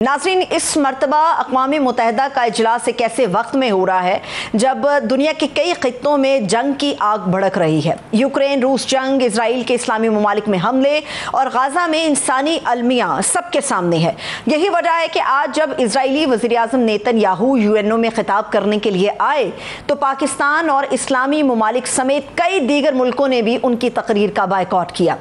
नाज़रीन, इस मरतबा अक़वाम मुत्तहिदा का इजलास एक ऐसे वक्त में हो रहा है जब दुनिया के कई खित्तों में जंग की आग भड़क रही है। यूक्रेन रूस जंग, इसराइल के इस्लामी ममालिक में हमले और गाज़ा में इंसानी अलमिया सबके सामने है। यही वजह है कि आज जब इजरायली वज़ीर-ए-आज़म नेतन्याहू यूएनओ में खिताब करने के लिए आए तो पाकिस्तान और इस्लामी ममालिक समेत कई दीगर मुल्कों ने भी उनकी तकरीर का बायकॉट किया।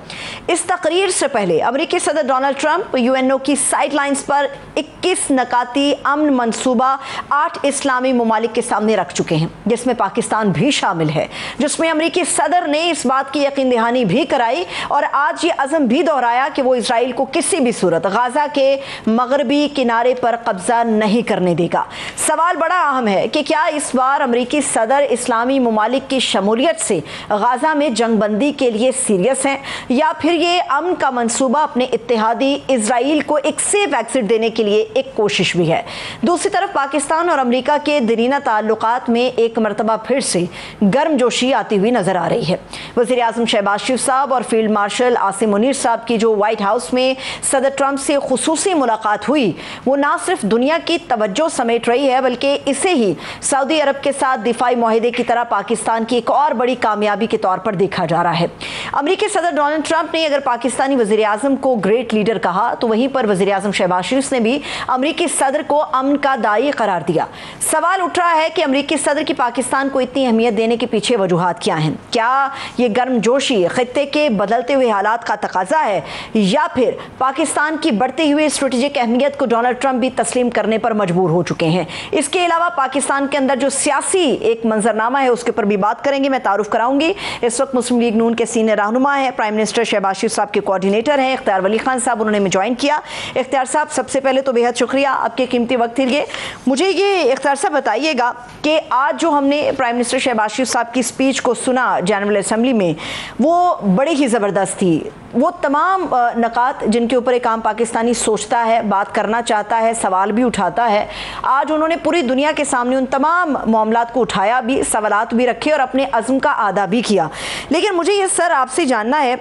इस तकरीर से पहले अमरीकी सदर डोनाल्ड ट्रंप यूएनओ की साइडलाइंस पर 21 नकाती अमन मंसूबा 8 इस्लामी ममालिक के सामने रख चुके हैं, जिसमें पाकिस्तान भी शामिल है, जिसमें अमरीकी सदर ने इस बात की यकीन दहानी भी कराई और आज ये अज़म भी दोहराया कि वो इसराइल को किसी भी सूरत गाज़ा के मगरबी किनारे पर कब्जा नहीं करने देगा। सवाल बड़ा अहम है कि क्या इस बार अमरीकी सदर इस्लामी ममालिक की शमूलियत से गाज़ा में जंगबंदी के लिए सीरियस हैं या फिर ये अमन का मंसूबा अपने इत्तेहादी इसराइल को एक सेफ एग्जिट देने के लिए एक कोशिश भी है। दूसरी तरफ पाकिस्तान और अमेरिका के दरीना ताल्लुकात में एक मरतबा फिर से गर्मजोशी आती हुई नजर आ रही है। वज़ीर आज़म शहबाज शरीफ साहब और फील्ड मार्शल आसिम मुनीर साहब की जो व्हाइट हाउस में सदर ट्रंप से खुसूसी मुलाकात हुई, वो ना सिर्फ दुनिया की तवज्जो समेट रही है बल्कि इसे ही सऊदी अरब के साथ दिफाई मुआहदे की तरह पाकिस्तान की एक और बड़ी कामयाबी के तौर पर देखा जा रहा है। अमेरिकी सदर डोनाल्ड ट्रंप ने अगर पाकिस्तानी वज़ीर आज़म को ग्रेट लीडर कहा तो वहीं पर वज़ीर आज़म शहबाज शरीफ ने भी अमरीकी सदर को अमन का दाई करार दिया। सवाल उठ रहा है कि अमरीकी सदर की पाकिस्तान को इतनी अहमियत देने के पीछे वजूहात क्या हैं? क्या ये गर्मजोशी खित्ते के बदलते हुए हालात का तकाजा है या फिर पाकिस्तान की बढ़ती हुई स्ट्रेटेजिक अहमियत को डोनाल्ड ट्रंप भी तस्लीम करने पर मजबूर हो चुके हैं? इसके अलावा पाकिस्तान के अंदर जो सियासी एक मंजरनामा है उसके ऊपर भी बात करेंगे। मैं तारुफ कराऊंगी, इस वक्त मुस्लिम लीग नून के सीनियर रहनुमा है, प्राइम मिनिस्टर शहबाज शरीफ साहब के कोऑर्डिनेटर हैं इख्तियार वली खान साहब, उन्होंने हमें ज्वाइन किया। इख्तियार साहब, सबसे पहले तो बेहद शुक्रिया आपके कीमती वक्त के लिए। मुझे ये इख्तियार साहब बताइएगा कि आज जो हमने प्राइम मिनिस्टर शहबाज शरीफ साहब की स्पीच को सुना जनरल असेंबली में, वो बड़ी ही ज़बरदस्त थी। वो तमाम नकात जिनके ऊपर एक आम पाकिस्तानी सोचता है, बात करना चाहता है, सवाल भी उठाता है, आज उन्होंने पूरी दुनिया के सामने उन तमाम मामलात को उठाया भी, सवालात भी रखे और अपने अज़्म का आदा भी किया। लेकिन मुझे ये सर आपसे जानना है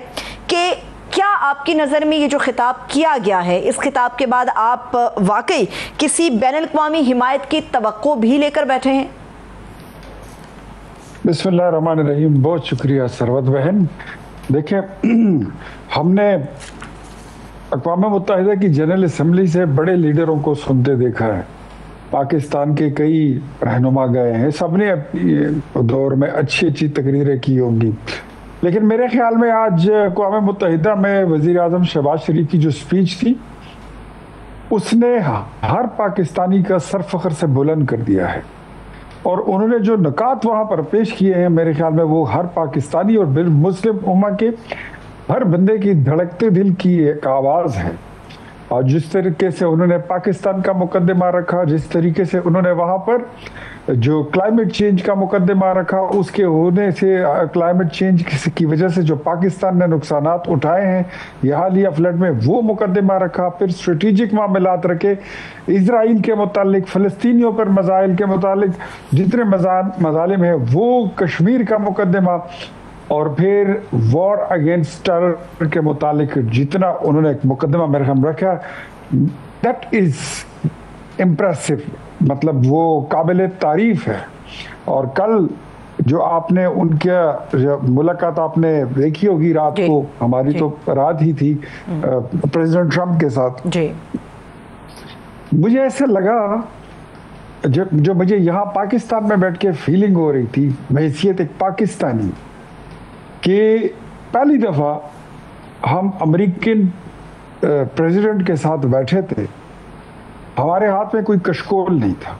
कि क्या आपकी नज़र में ये जो खिताब किया गया है, इस खिताब के बाद आप वाकई किसी बैनुल-अक़वामी हिमायत की तवक्को भी लेकर बैठे हैं? बिस्मिल्लाहिर्रहमानिर्रहीम। बहुत शुक्रिया सरवत बहन। देखिए, हमने अक़वाम मुत्तहिदा की जनरल असम्बली से बड़े लीडरों को सुनते देखा है। पाकिस्तान के कई रहनुमा गए हैं, सबने अपने दौर में अच्छी अच्छी तकरीरें की होंगी, लेकिन मेरे ख्याल में आज अक़वाम मुत्तहिदा में वज़ीर आज़म शहबाज शरीफ की जो स्पीच थी उसने हर पाकिस्तानी का सर फ़ख्र से बुलंद कर दिया है और उन्होंने जो नकात वहाँ पर पेश किए हैं, मेरे ख्याल में वो हर पाकिस्तानी और मुस्लिम उम्मा के हर बंदे की धड़कते दिल की एक आवाज़ है। और जिस तरीके से उन्होंने पाकिस्तान का मुकद्दमा रखा, जिस तरीके से उन्होंने वहाँ पर जो क्लाइमेट चेंज का मुकद्दमा रखा, उसके होने से क्लाइमेट चेंज की वजह से जो पाकिस्तान ने नुकसानात उठाए हैं या हालिया फ्लड में, वो मुकद्दमा रखा। फिर स्ट्रेटेजिक मामलात रखे, इसराइल के मुतालिक, फ़लस्तीनियों पर मसाइल के मुतालिक जितने मज़ालिम है वो, कश्मीर का मुकद्दमा, और फिर वॉर अगेंस्ट टेरर के मुतालिक जितना उन्होंने एक मुकदमा मेरे हम रखा, दैट इज इम्प्रेसिव, मतलब वो काबिल तारीफ है। और कल जो आपने उनके मुलाकात आपने देखी होगी रात को, हमारी तो रात ही थी प्रेसिडेंट ट्रंप के साथ जी। मुझे ऐसा लगा जो मुझे यहाँ पाकिस्तान में बैठ के फीलिंग हो रही थी बहैसियत एक पाकिस्तानी, कि पहली दफ़ा हम अमेरिकन प्रेसिडेंट के साथ बैठे थे, हमारे हाथ में कोई कशकोल नहीं था,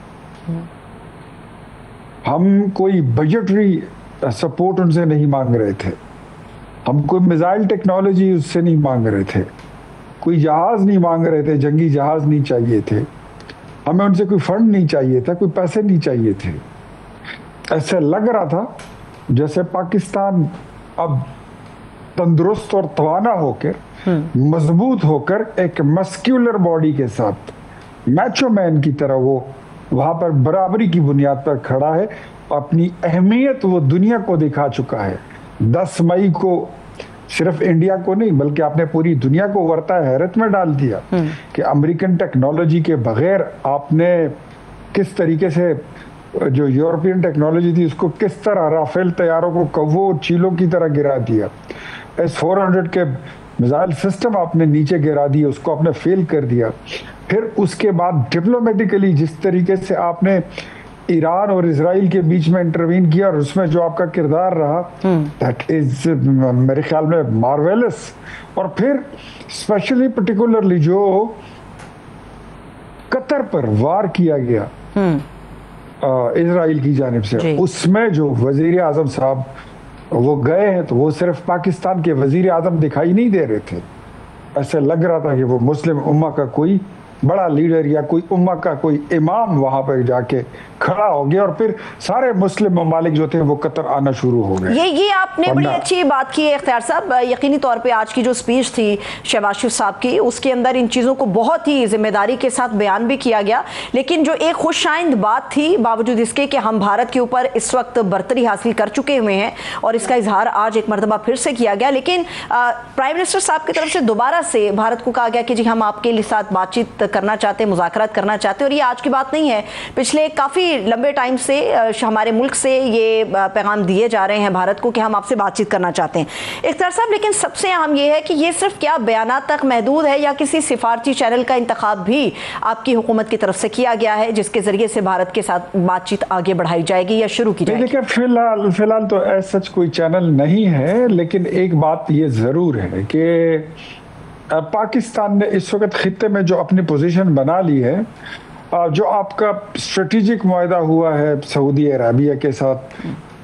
हम कोई बजटरी सपोर्ट उनसे नहीं मांग रहे थे, हम कोई मिसाइल टेक्नोलॉजी उससे नहीं मांग रहे थे, कोई जहाज़ नहीं मांग रहे थे, जंगी जहाज़ नहीं चाहिए थे, हमें उनसे कोई फंड नहीं चाहिए था, कोई पैसे नहीं चाहिए थे। ऐसे लग रहा था जैसे पाकिस्तान अब तंदुरुस्त और तवाना होकर, मजबूत होकर, एक मस्क्यूलर बॉडी के साथ मैचो मैन की तरह वो वहाँ पर बराबरी की बुनियाद पर खड़ा है। अपनी अहमियत वो दुनिया को दिखा चुका है। 10 मई को सिर्फ इंडिया को नहीं बल्कि आपने पूरी दुनिया को वर्ता हैरत में डाल दिया कि अमेरिकन टेक्नोलॉजी के बगैर आपने किस तरीके से जो यूरोपियन टेक्नोलॉजी थी उसको किस तरह राफेल तैयारों को कव्वों और चीलों की तरह गिरा दिया। S-400 के मिसाइल सिस्टम आपने नीचे गिरा दिए, उसको आपने फेल कर दिया। फिर उसके बाद डिप्लोमेटिकली जिस तरीके से आपने ईरान और इजराइल के बीच में इंटरवीन किया और उसमें जो आपका किरदार रहा, दैट इज मेरे ख्याल में मार्वेलस। और फिर स्पेशली पर्टिकुलरली जो कतर पर वार किया गया इजराइल की जानिब से, उसमें जो वजीर आजम साहब वो गए हैं तो वो सिर्फ पाकिस्तान के वजीर आजम दिखाई नहीं दे रहे थे, ऐसे लग रहा था कि वो मुस्लिम उम्मा का कोई बड़ा लीडर या कोई उम्मा का कोई इमाम वहां पर जाके खड़ा हो गया और फिर सारे मुस्लिम ममालिक जो थे वो कतर आना शुरू हो गए। ये आपने बड़ी अच्छी बात की है इख्तियार साहब। यकीनी तौर पे आज की जो स्पीच थी शहबाज शरीफ साहब की, उसके अंदर इन चीज़ों को बहुत ही जिम्मेदारी के साथ बयान भी किया गया। लेकिन जो एक खुशाइंद बात थी, बावजूद इसके कि हम भारत के ऊपर इस वक्त बर्तरी हासिल कर चुके हुए हैं और इसका इजहार आज एक मरतबा फिर से किया गया, लेकिन प्राइम मिनिस्टर साहब की तरफ से दोबारा से भारत को कहा गया कि जी हम आपके साथ बातचीत करना चाहते हैं, मुज़ाकरात करना चाहते हैं। और ये आज की बात नहीं है, पिछले काफ़ी लंबे टाइम से हमारे मुल्क से ये पैगाम दिए जा रहे हैं भारत को कि हम आपसे बातचीत करना चाहते हैं। इख्तियार साहब, लेकिन सबसे अहम ये है कि ये सिर्फ क्या बयानात तक महदूद है या किसी सिफारती चैनल का इंतखाब भी आपकी हुकूमत की तरफ से किया गया है जिसके जरिए से भारत के साथ बातचीत आगे बढ़ाई जाएगी या शुरू की जाएगी? देखिए, फिलहाल तो ऐसा सच कोई चैनल नहीं है, लेकिन एक बात ये जरूर है कि पाकिस्तान ने इस वक्त खित्ते में जो अपनी पोजीशन बना ली है, जो आपका स्ट्रेटेजिक मुआहदा हुआ है सऊदी अरबिया के साथ,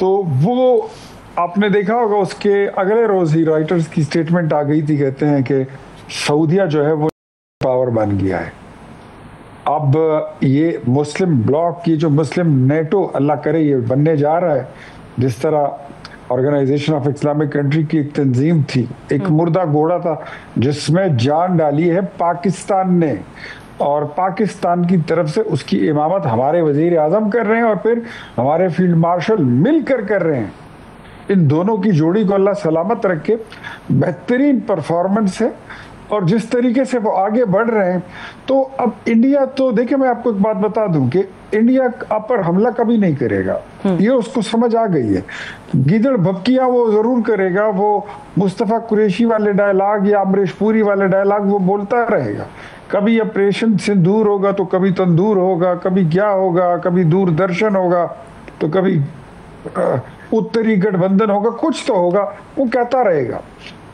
तो वो आपने देखा होगा उसके अगले रोज ही रॉयटर्स की स्टेटमेंट आ गई थी, कहते हैं कि सऊदीया जो है वो पावर बन गया है। अब ये मुस्लिम ब्लॉक की जो मुस्लिम नेटो अल्लाह करे ये बनने जा रहा है, जिस तरह ऑर्गेनाइजेशन ऑफ इस्लामिक कंट्री की एक तंजीम थी, एक मुर्दा घोड़ा था जिसमें जान डाली है पाकिस्तान ने, और पाकिस्तान की तरफ से उसकी इमामत हमारे वजीर आजम कर रहे हैं और फिर हमारे फील्ड मार्शल मिलकर कर रहे हैं। इन दोनों की जोड़ी को अल्लाह सलामत रखे, बेहतरीन परफॉर्मेंस है और जिस तरीके से वो आगे बढ़ रहे हैं। तो अब इंडिया तो देखिए, मैं आपको एक बात बता दूं कि इंडिया आप पर हमला कभी नहीं करेगा, ये उसको समझ आ गई है। गीदड़ भपकियां वो जरूर करेगा, वो मुस्तफ़ा कुरैशी वाले डायलॉग या अमरीश पुरी वाले डायलॉग वो बोलता रहेगा। कभी ऑपरेशन सिंदूर होगा तो कभी तंदूर होगा, कभी क्या होगा, कभी दूरदर्शन होगा तो कभी उत्तरी गठबंधन होगा, कुछ तो होगा, वो कहता रहेगा।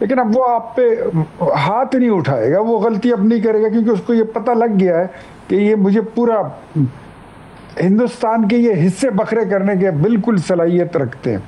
लेकिन अब वो आप पे हाथ नहीं उठाएगा, वो गलती अब नहीं करेगा, क्योंकि उसको ये पता लग गया है कि ये मुझे पूरा हिंदुस्तान के ये हिस्से बखरे करने के बिल्कुल सलाहियत रखते हैं।